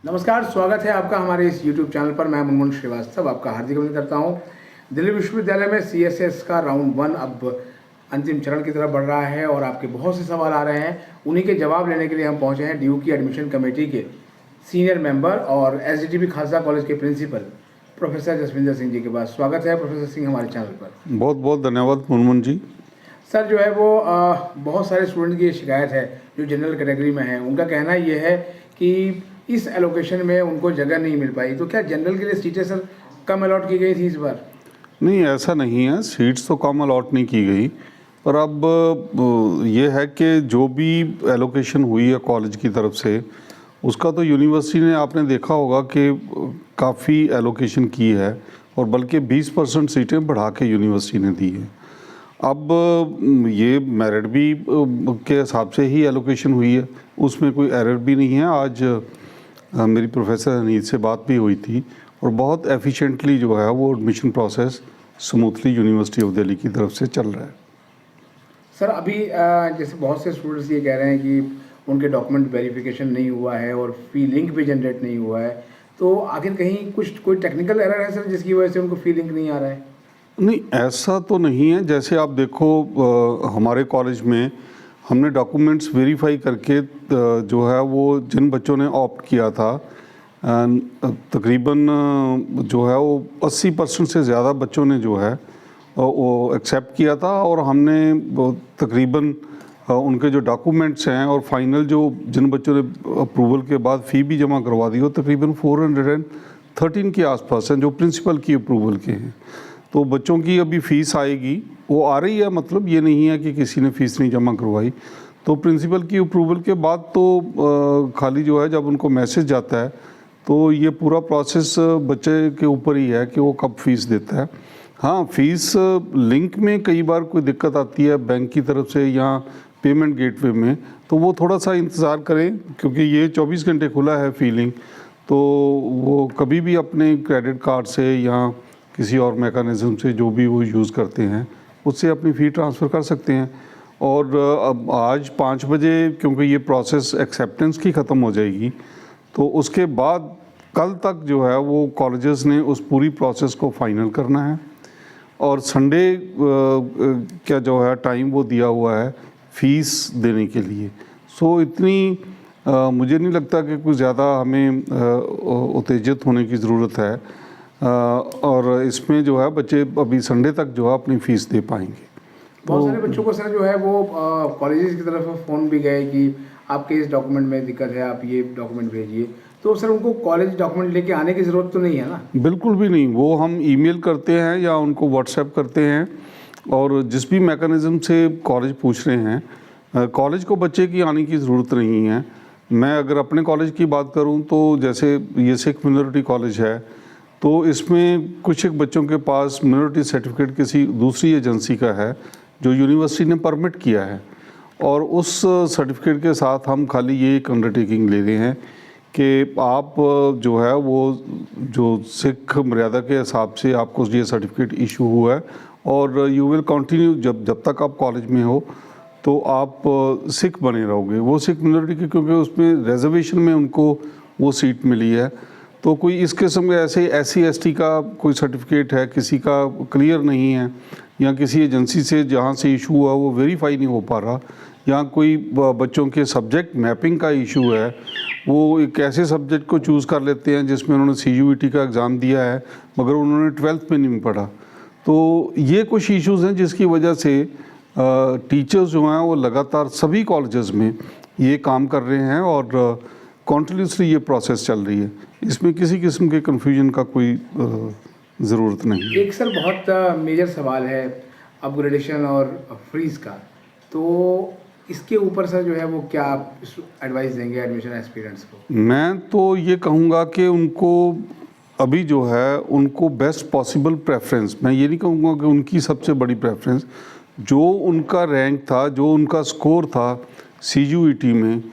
नमस्कार, स्वागत है आपका हमारे इस YouTube चैनल पर। मैं मुनमुन श्रीवास्तव आपका हार्दिक अभिनंदन करता हूं। दिल्ली विश्वविद्यालय में CSS का राउंड 1 अब अंतिम चरण की तरफ बढ़ रहा है और आपके बहुत से सवाल आ रहे हैं। उन्हीं के जवाब लेने के लिए हम पहुंचे हैं DU की एडमिशन कमेटी के सीनियर मेंबर और SDTB खालसा कॉलेज के प्रिंसिपल प्रोफेसर जसविंदर सिंह जी के पास। स्वागत है प्रोफेसर सिंह हमारे चैनल पर। बहुत बहुत धन्यवाद मुनमुन जी। सर जो है वो बहुत सारे स्टूडेंट की ये शिकायत है जो जनरल कैटेगरी में है। उनका कहना ये है कि इस एलोकेशन में उनको जगह नहीं मिल पाई। तो क्या जनरल के लिए सीटें सर कम अलॉट की गई थी इस बार? नहीं, ऐसा नहीं है, सीट्स तो कम अलॉट नहीं की गई, पर अब ये है कि जो भी एलोकेशन हुई है कॉलेज की तरफ से उसका तो यूनिवर्सिटी ने, आपने देखा होगा कि काफ़ी एलोकेशन की है और बल्कि 20% सीटें बढ़ा के यूनिवर्सिटी ने दी है। अब ये मेरिट भी के हिसाब से ही एलोकेशन हुई है, उसमें कोई एरर भी नहीं है। आज मेरी प्रोफेसर अनीत से बात भी हुई थी और बहुत एफिशिएंटली जो है वो admission process smoothly university of Delhi की तरफ से चल रहा है। सर अभी जैसे बहुत से स्टूडेंट्स ये कह रहे हैं कि उनके डॉक्यूमेंट वेरिफिकेशन नहीं हुआ है और फी लिंक भी जनरेट नहीं हुआ है, तो आखिर कहीं कोई टेक्निकल एरर है सर जिसकी वजह से उनको फी लिंक नहीं आ रहा है? नहीं, ऐसा तो नहीं है। जैसे आप देखो, हमारे कॉलेज में हमने डॉक्यूमेंट्स वेरीफाई करके जो है वो जिन बच्चों ने ऑप्ट किया था, तकरीबन जो है वो 80% से ज़्यादा बच्चों ने जो है वो एक्सेप्ट किया था और हमने तकरीबन उनके जो डॉक्यूमेंट्स हैं और फाइनल जो जिन बच्चों ने अप्रूवल के बाद फ़ी भी जमा करवा दी, वो तकरीबन 413 के आसपास हैं जो प्रिंसिपल की अप्रूवल के हैं। तो बच्चों की अभी फ़ीस आएगी, वो आ रही है, मतलब ये नहीं है कि किसी ने फ़ीस नहीं जमा करवाई। तो प्रिंसिपल की अप्रूवल के बाद तो खाली जो है जब उनको मैसेज जाता है तो ये पूरा प्रोसेस बच्चे के ऊपर ही है कि वो कब फ़ीस देता है। हाँ, फ़ीस लिंक में कई बार कोई दिक्कत आती है बैंक की तरफ से या पेमेंट गेटवे में, तो वो थोड़ा सा इंतज़ार करें क्योंकि ये 24 घंटे खुला है फ़ी लिंक, तो वो कभी भी अपने क्रेडिट कार्ड से या किसी और मैकेनिज़्म से जो भी वो यूज़ करते हैं उससे अपनी फ़ी ट्रांसफ़र कर सकते हैं। और अब आज 5 बजे क्योंकि ये प्रोसेस एक्सेप्टेंस की ख़त्म हो जाएगी, तो उसके बाद कल तक जो है वो कॉलेजेस ने उस पूरी प्रोसेस को फाइनल करना है और संडे क्या जो है टाइम वो दिया हुआ है फ़ीस देने के लिए। सो इतनी मुझे नहीं लगता कि कुछ ज़्यादा हमें उत्तेजित होने की ज़रूरत है और इसमें जो है बच्चे अभी संडे तक जो है अपनी फ़ीस दे पाएंगे। बहुत सारे बच्चों को सर जो है वो कॉलेजेस की तरफ फ़ोन भी गए कि आपके इस डॉक्यूमेंट में दिक्कत है, आप ये डॉक्यूमेंट भेजिए। तो सर उनको कॉलेज डॉक्यूमेंट लेके आने की ज़रूरत तो नहीं है ना? बिल्कुल भी नहीं, वो हम ईमेल करते हैं या उनको व्हाट्सएप करते हैं और जिस भी मैकेनिज़्म से कॉलेज पूछ रहे हैं, कॉलेज को बच्चे की आने की ज़रूरत नहीं है। मैं अगर अपने कॉलेज की बात करूं तो जैसे ये सिख मिनोरिटी कॉलेज है, तो इसमें कुछ एक बच्चों के पास मिनोरिटी सर्टिफिकेट किसी दूसरी एजेंसी का है जो यूनिवर्सिटी ने परमिट किया है और उस सर्टिफिकेट के साथ हम खाली ये एक अंडरटेकिंग ले रहे हैं कि आप जो है वो जो सिख मर्यादा के हिसाब से आपको ये सर्टिफिकेट इशू हुआ है और यू विल कंटिन्यू जब तक आप कॉलेज में हो तो आप सिख बने रहोगे। वो सिख मिनोरिटी की क्योंकि उसमें रिजर्वेशन में उनको वो सीट मिली है, तो कोई इस किस्म के ऐसे SC/ST का कोई सर्टिफिकेट है किसी का क्लियर नहीं है या किसी एजेंसी से जहाँ से इशू हुआ वो वेरीफाई नहीं हो पा रहा, या कोई बच्चों के सब्जेक्ट मैपिंग का इशू है, वो एक ऐसे सब्जेक्ट को चूज़ कर लेते हैं जिसमें उन्होंने CUET का एग्ज़ाम दिया है मगर उन्होंने 12th में नहीं पढ़ा। तो ये कुछ इश्यूज़ हैं जिसकी वजह से टीचर्स जो हैं वो लगातार सभी कॉलेजेस में ये काम कर रहे हैं और कॉन्टिन्यूसली ये प्रोसेस चल रही है। इसमें किसी किस्म के कन्फ्यूजन का कोई ज़रूरत नहीं है। एक सर बहुत मेजर सवाल है अपग्रेडेशन और फ्रीज का, तो इसके ऊपर सर जो है वो क्या आप एडवाइस देंगे एडमिशन एस्पिरेंट्स को? मैं तो ये कहूँगा कि उनको अभी जो है उनको बेस्ट पॉसिबल प्रेफरेंस, मैं ये नहीं कहूँगा कि उनकी सबसे बड़ी प्रेफरेंस, जो उनका रैंक था, जो उनका स्कोर था CUET में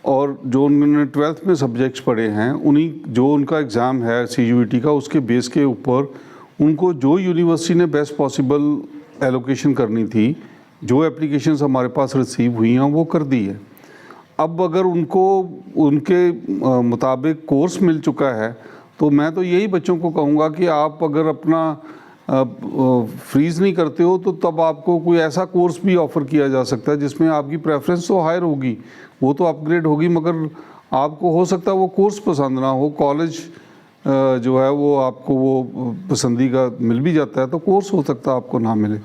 और जो उन्होंने 12th में सब्जेक्ट्स पढ़े हैं, उन्हीं जो उनका एग्ज़ाम है CUET का, उसके बेस के ऊपर उनको जो यूनिवर्सिटी ने बेस्ट पॉसिबल एलोकेशन करनी थी, जो एप्लीकेशंस हमारे पास रिसीव हुई हैं वो कर दी है। अब अगर उनको उनके मुताबिक कोर्स मिल चुका है तो मैं तो यही बच्चों को कहूँगा कि आप अगर अपना फ्रीज़ नहीं करते हो तो तब आपको कोई ऐसा कोर्स भी ऑफ़र किया जा सकता है जिसमें आपकी प्रेफरेंस तो हायर होगी, वो तो अपग्रेड होगी, मगर आपको हो सकता है वो कोर्स पसंद ना हो। कॉलेज जो है वो आपको वो पसंदीदा मिल भी जाता है तो कोर्स हो सकता है आपको ना मिले।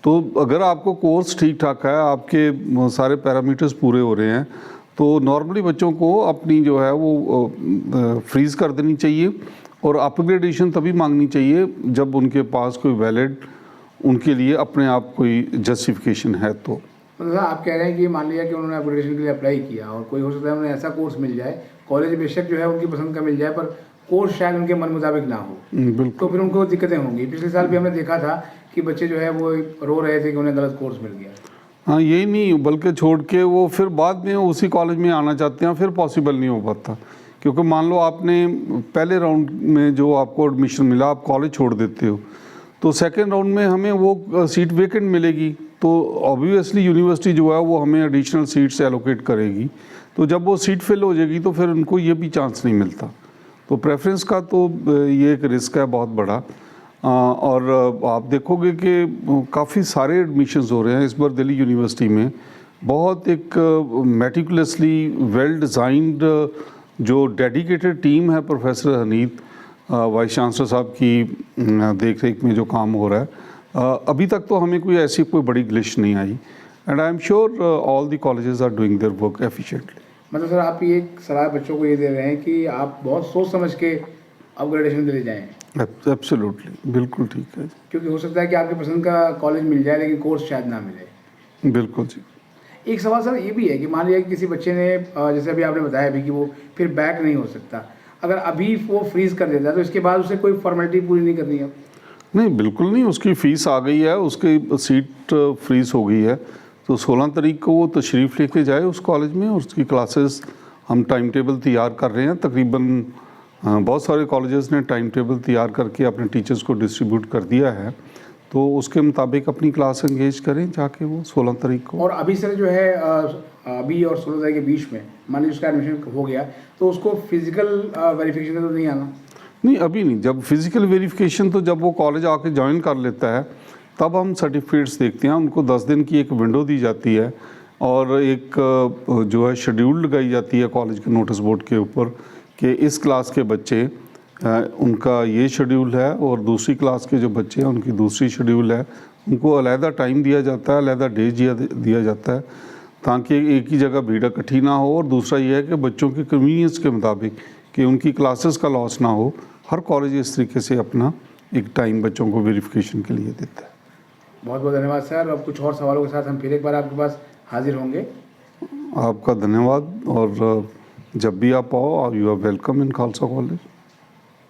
तो अगर आपको कोर्स ठीक ठाक है, आपके सारे पैरामीटर्स पूरे हो रहे हैं, तो नॉर्मली बच्चों को अपनी जो है वो फ्रीज़ कर देनी चाहिए और अपग्रेडेशन तभी मांगनी चाहिए जब उनके पास कोई वैलिड उनके लिए अपने आप कोई जस्टिफिकेशन है। तो मतलब आप कह रहे हैं कि मान लिया कि उन्होंने अपग्रेडेशन के लिए अप्लाई किया और कोई हो सकता है उन्हें ऐसा कोर्स मिल जाए, कॉलेज बेशक जो है उनकी पसंद का मिल जाए पर कोर्स शायद उनके मन मुताबिक ना हो, बिल्कुल, तो फिर उनको दिक्कतें होंगी। पिछले साल भी हमने देखा था कि बच्चे जो है वो रो रहे थे कि उन्हें गलत कोर्स मिल गया। हाँ, यही नहीं बल्कि छोड़ के वो फिर बाद में उसी कॉलेज में आना चाहते हैं, फिर पॉसिबल नहीं हो पाता। क्योंकि मान लो आपने पहले राउंड में जो आपको एडमिशन मिला, आप कॉलेज छोड़ देते हो, तो सेकेंड राउंड में हमें वो सीट वेकेंट मिलेगी, तो ऑब्वियसली यूनिवर्सिटी जो है वो हमें एडिशनल सीट्स एलोकेट करेगी। तो जब वो सीट फिल हो जाएगी तो फिर उनको ये भी चांस नहीं मिलता। तो प्रेफरेंस का तो ये एक रिस्क है बहुत बड़ा। और आप देखोगे कि काफ़ी सारे एडमिशन्स हो रहे हैं इस बार दिल्ली यूनिवर्सिटी में। बहुत एक मेटिकुलसली वेल डिज़ाइंड जो डेडिकेटेड टीम है प्रोफेसर हनीत वाइस चांसलर साहब की देख रेख में जो काम हो रहा है, अभी तक तो हमें कोई ऐसी कोई बड़ी ग्लिच नहीं आई। And I am sure all the colleges are doing their work efficiently. मतलब सर आप ये एक सलाह बच्चों को ये दे रहे हैं कि आप बहुत सोच समझ के अपग्रेडेशन के लिए जाएँ। एब्सोल्युटली, बिल्कुल ठीक है, क्योंकि हो सकता है कि आपकी पसंद का कॉलेज मिल जाए लेकिन कोर्स शायद ना मिले। बिल्कुल जी। एक सवाल सर ये भी है कि मान लिया कि किसी बच्चे ने जैसे अभी आपने बताया भी कि वो फिर बैक नहीं हो सकता, अगर अभी वो फ्रीज़ कर देता है तो इसके बाद उसे कोई फॉर्मेलिटी पूरी नहीं करनी है? नहीं, बिल्कुल नहीं, उसकी फ़ीस आ गई है, उसकी सीट फ्रीज़ हो गई है, तो 16 तारीख को वो तशरीफ़ लेके जाए उस कॉलेज में और उसकी क्लासेस हम टाइम टेबल तैयार कर रहे हैं। तकरीबन बहुत सारे कॉलेजेस ने टाइम टेबल तैयार करके अपने टीचर्स को डिस्ट्रीब्यूट कर दिया है, तो उसके मुताबिक अपनी क्लास एंगेज करें जाके वो 16 तारीख को। और अभी सर जो है अभी और 16 तारीख के बीच में मान लीजिए उसका एडमिशन हो गया तो उसको फिजिकल वेरिफिकेशन तो नहीं आना? नहीं, अभी नहीं। जब फिज़िकल वेरिफिकेशन तो जब वो कॉलेज आके ज्वाइन कर लेता है तब हम सर्टिफिकेट्स देखते हैं। उनको 10 दिन की एक विंडो दी जाती है और एक जो है शेड्यूल लगाई जाती है कॉलेज के नोटिस बोर्ड के ऊपर कि इस क्लास के बच्चे उनका ये शेड्यूल है और दूसरी क्लास के जो बच्चे हैं उनकी दूसरी शेड्यूल है। उनको अलहदा टाइम दिया जाता है, अलहदा डे दिया जाता है ताकि एक ही जगह भीड़ इकट्ठी ना हो। और दूसरा ये है कि बच्चों की कन्वीनियंस के मुताबिक कि उनकी क्लासेस का लॉस ना हो, हर कॉलेज इस तरीके से अपना एक टाइम बच्चों को वेरिफिकेशन के लिए देता है। बहुत बहुत धन्यवाद सर। अब कुछ और सवालों के साथ हम फिर एक बार आपके पास हाजिर होंगे। आपका धन्यवाद। और जब भी आप आओ, you are welcome in Khalsa college.